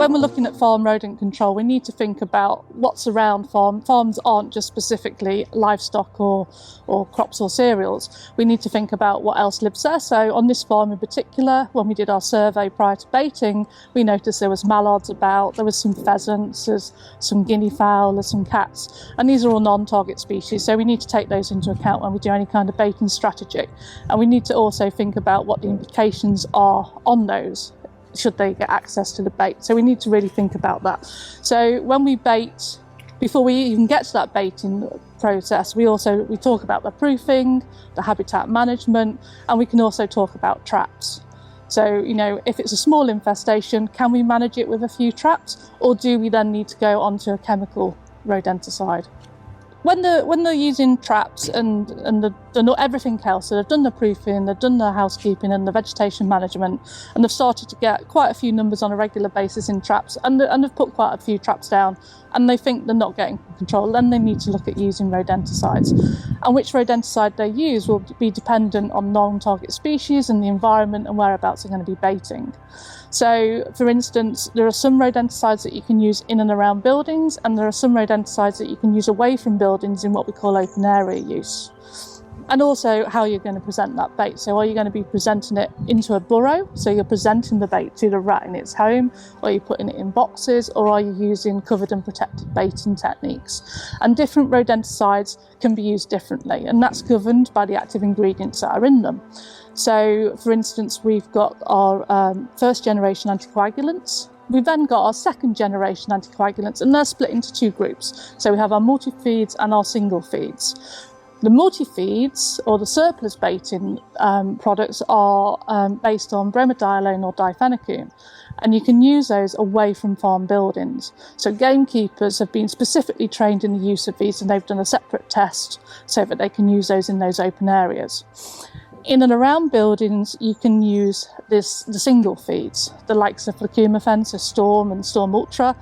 when we're looking at farm rodent control, we need to think about what's around farm. Farms aren't just specifically livestock or crops or cereals. We need to think about what else lives there. So on this farm in particular, when we did our survey prior to baiting, we noticed there was mallards about, there was some pheasants, there's some guinea fowl, there's some cats, and these are all non-target species. So we need to take those into account when we do any kind of baiting strategy. And we need to also think about what the implications are on those, should they get access to the bait. So we need to really think about that. So when we bait, before we even get to that baiting process, we talk about the proofing, the habitat management, and we can also talk about traps. So, if it's a small infestation, can we manage it with a few traps, or do we then need to go onto a chemical rodenticide? When they're using traps and they've done everything else, so they've done the proofing, they've done the housekeeping and the vegetation management, and they've started to get quite a few numbers on a regular basis in traps, and they've put quite a few traps down, and they think they're not getting control, then they need to look at using rodenticides. And which rodenticide they use will be dependent on non-target species and the environment and whereabouts they're going to be baiting. So, for instance, there are some rodenticides that you can use in and around buildings, and there are some rodenticides that you can use away from buildings in what we call open area use. And also how you're going to present that bait. So are you going to be presenting it into a burrow? So you're presenting the bait to the rat in its home, or are you putting it in boxes, or are you using covered and protected baiting techniques? And different rodenticides can be used differently, and that's governed by the active ingredients that are in them. So, for instance, we've got our first generation anticoagulants. We've then got our second generation anticoagulants, and they're split into two groups. So we have our multi-feeds and our single feeds. The multi-feeds, or the surplus baiting products, are based on bromadiolone or difenacoum, and you can use those away from farm buildings. So gamekeepers have been specifically trained in the use of these, and they've done a separate test so that they can use those in those open areas. In and around buildings, you can use the single feeds, the likes of Flucumefan, so Storm and Storm Ultra,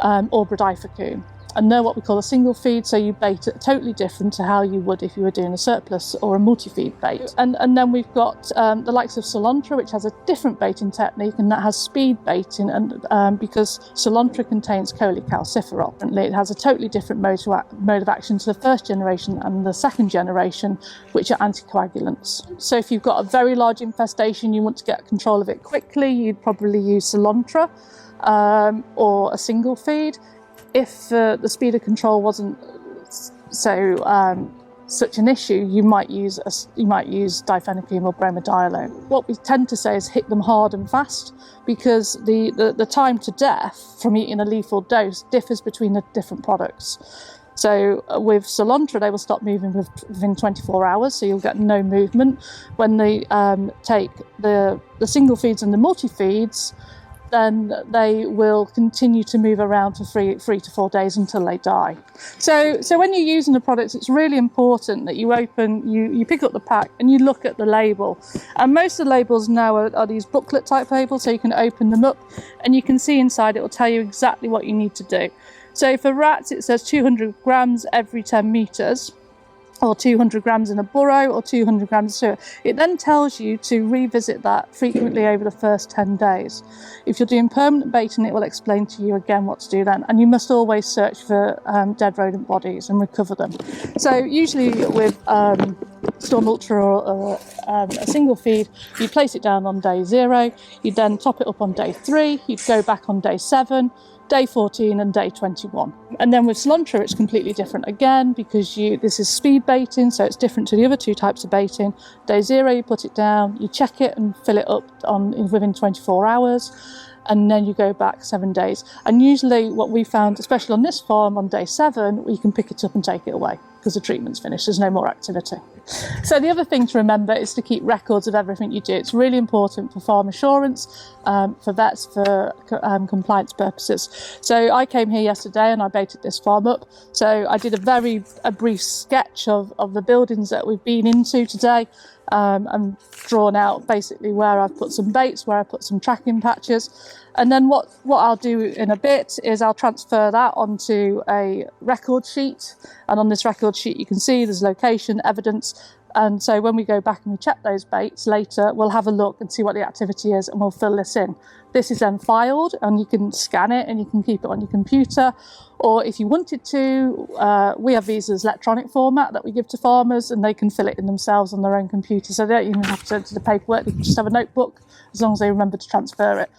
or Brodifacoum. And they're what we call a single feed, so you bait it totally different to how you would if you were doing a surplus or a multi-feed bait. And then we've got the likes of Solantra, which has a different baiting technique, and that has speed baiting, and because Solantra contains cholecalciferol, it has a totally different mode of action to the first generation and the second generation, which are anticoagulants. So if you've got a very large infestation, you want to get control of it quickly, you'd probably use Solantra or a single feed. If the speed of control wasn't such an issue, you might use difenacoum or bromadiolone. What we tend to say is hit them hard and fast, because the time to death from eating a lethal dose differs between the different products. So with Solantra, they will stop moving within 24 hours, so you'll get no movement. When they take the single feeds and the multi-feeds, then they will continue to move around for 3 to 4 days until they die. So when you're using the products, it's really important that you pick up the pack and you look at the label. And most of the labels now are these booklet type labels, so you can open them up and you can see inside, it will tell you exactly what you need to do. So for rats, it says 200 grams every 10 metres. Or 200 grams in a burrow, or 200 grams of sewer. It then tells you to revisit that frequently over the first 10 days. If you're doing permanent baiting, it will explain to you again what to do then. And you must always search for dead rodent bodies and recover them. So usually with Storm Ultra or a single feed, you place it down on day 0, you then top it up on day 3, you'd go back on day 7, day 14 and day 21. And then with Solantra, it's completely different again, because this is speed baiting, so it's different to the other two types of baiting. Day 0, you put it down, you check it and fill it up within 24 hours, and then you go back 7 days. And usually what we found, especially on this farm, on day 7, we can pick it up and take it away because the treatment's finished, there's no more activity. So the other thing to remember is to keep records of everything you do. It's really important for farm assurance, for vets, for compliance purposes. So I came here yesterday and I baited this farm up. So I did a brief sketch of the buildings that we've been into today, and drawn out basically where I've put some baits, where I put some tracking patches. And then what I'll do in a bit is I'll transfer that onto a record sheet. And on this record sheet, you can see there's location, evidence, And so when we go back and we check those baits later, we'll have a look and see what the activity is, and we'll fill this in. This is then filed, and you can scan it and you can keep it on your computer. Or if you wanted to, we have these as electronic format that we give to farmers, and they can fill it in themselves on their own computer. So they don't even have to do the paperwork. They can just have a notebook as long as they remember to transfer it.